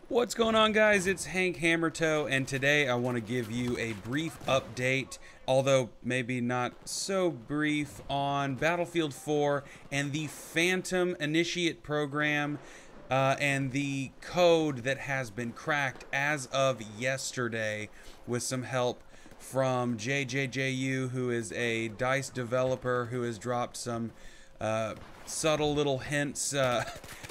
What's going on, guys? It's HankHammertoe, and today I want to give you a brief update, although maybe not so brief, on Battlefield 4 and the Phantom Initiate program and the code that has been cracked as of yesterday with some help from JJJU, who is a DICE developer who has dropped some subtle little hints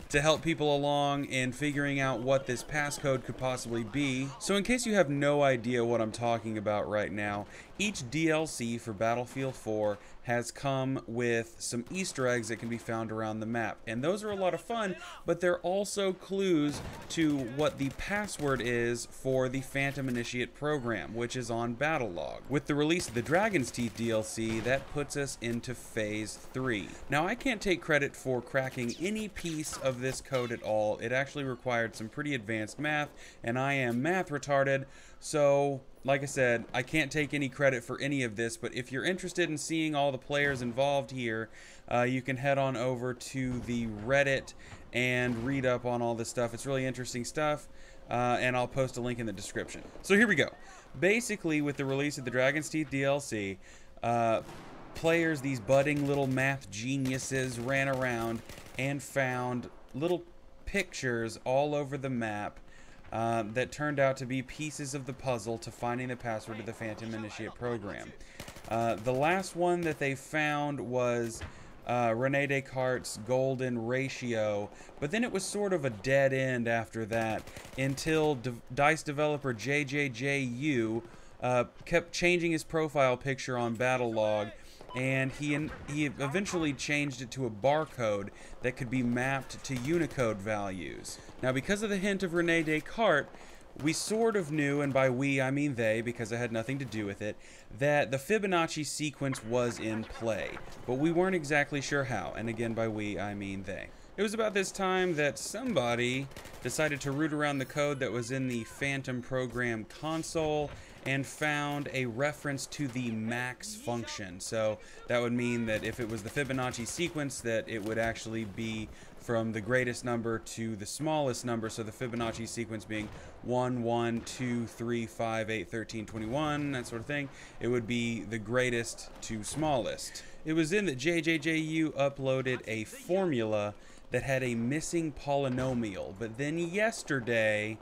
to help people along in figuring out what this passcode could possibly be. So in case you have no idea what I'm talking about right now, each DLC for Battlefield 4 has come with some Easter eggs that can be found around the map. And those are a lot of fun, but they're also clues to what the password is for the Phantom Initiate program, which is on Battlelog. With the release of the Dragon's Teeth DLC, that puts us into Phase 3. Now, I can't take credit for cracking any piece of this code at all. It actually required some pretty advanced math, and I am math retarded, so like I said, I can't take any credit for any of this, but if you're interested in seeing all the players involved here, you can head on over to the Reddit and read up on all this stuff. It's really interesting stuff, and I'll post a link in the description. So here we go. Basically, with the release of the Dragon's Teeth DLC, players, these budding little math geniuses, ran around and found little pictures all over the map that turned out to be pieces of the puzzle to finding the password to the Phantom Initiate program. The last one that they found was Rene Descartes' golden ratio, but then it was sort of a dead end after that until DICE developer JJJU kept changing his profile picture on Battlelog, and he eventually changed it to a barcode that could be mapped to Unicode values. Now, because of the hint of Rene Descartes, we sort of knew, and by we I mean they, because I had nothing to do with it, that the Fibonacci sequence was in play, but we weren't exactly sure how, and again by we I mean they. It was about this time that somebody decided to root around the code that was in the Phantom program console and found a reference to the max function. So that would mean that if it was the Fibonacci sequence, that it would actually be from the greatest number to the smallest number. So the Fibonacci sequence being 1, 1, 2, 3, 5, 8, 13, 21, that sort of thing. It would be the greatest to smallest. It was then that JJJU uploaded a formula that had a missing polynomial, but then yesterday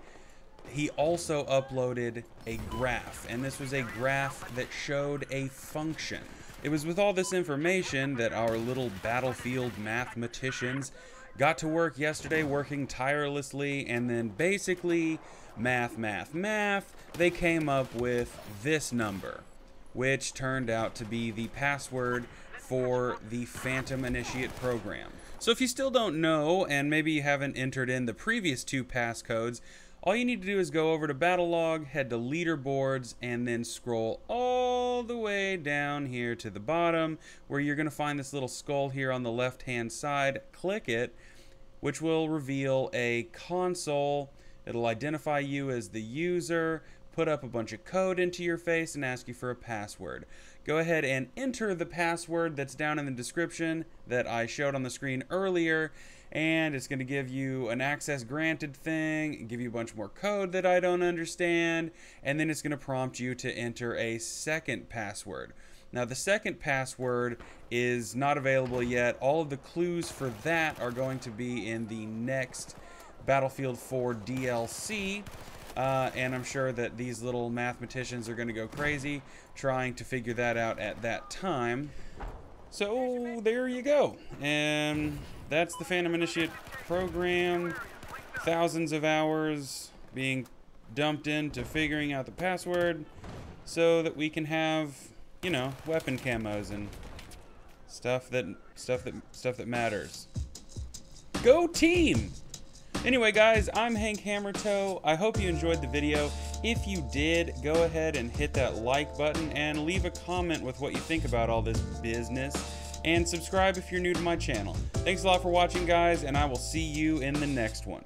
he also uploaded a graph, and this was a graph that showed a function. It was with all this information that our little Battlefield mathematicians got to work yesterday, working tirelessly, and then basically math, they came up with this number, which turned out to be the password for the Phantom Initiate program. So if you still don't know, and maybe you haven't entered in the previous two passcodes, all you need to do is go over to Battlelog, head to Leaderboards, and then scroll all the way down here to the bottom, where you're going to find this little skull here on the left-hand side. Click it, which will reveal a console. It'll identify you as the user, put up a bunch of code into your face, and ask you for a password. Go ahead and enter the password that's down in the description that I showed on the screen earlier, and it's going to give you an access granted thing, give you a bunch more code that I don't understand, and then it's going to prompt you to enter a second password. Now, the second password is not available yet. All of the clues for that are going to be in the next Battlefield 4 DLC. And I'm sure that these little mathematicians are going to go crazy trying to figure that out at that time. So there you go. And that's the Phantom Initiate program. Thousands of hours being dumped into figuring out the password so that we can have, you know, weapon camos and stuff that matters. Go team! Anyway, guys, I'm HankHammertoe. I hope you enjoyed the video. If you did, go ahead and hit that like button and leave a comment with what you think about all this business. And subscribe if you're new to my channel. Thanks a lot for watching, guys, and I will see you in the next one.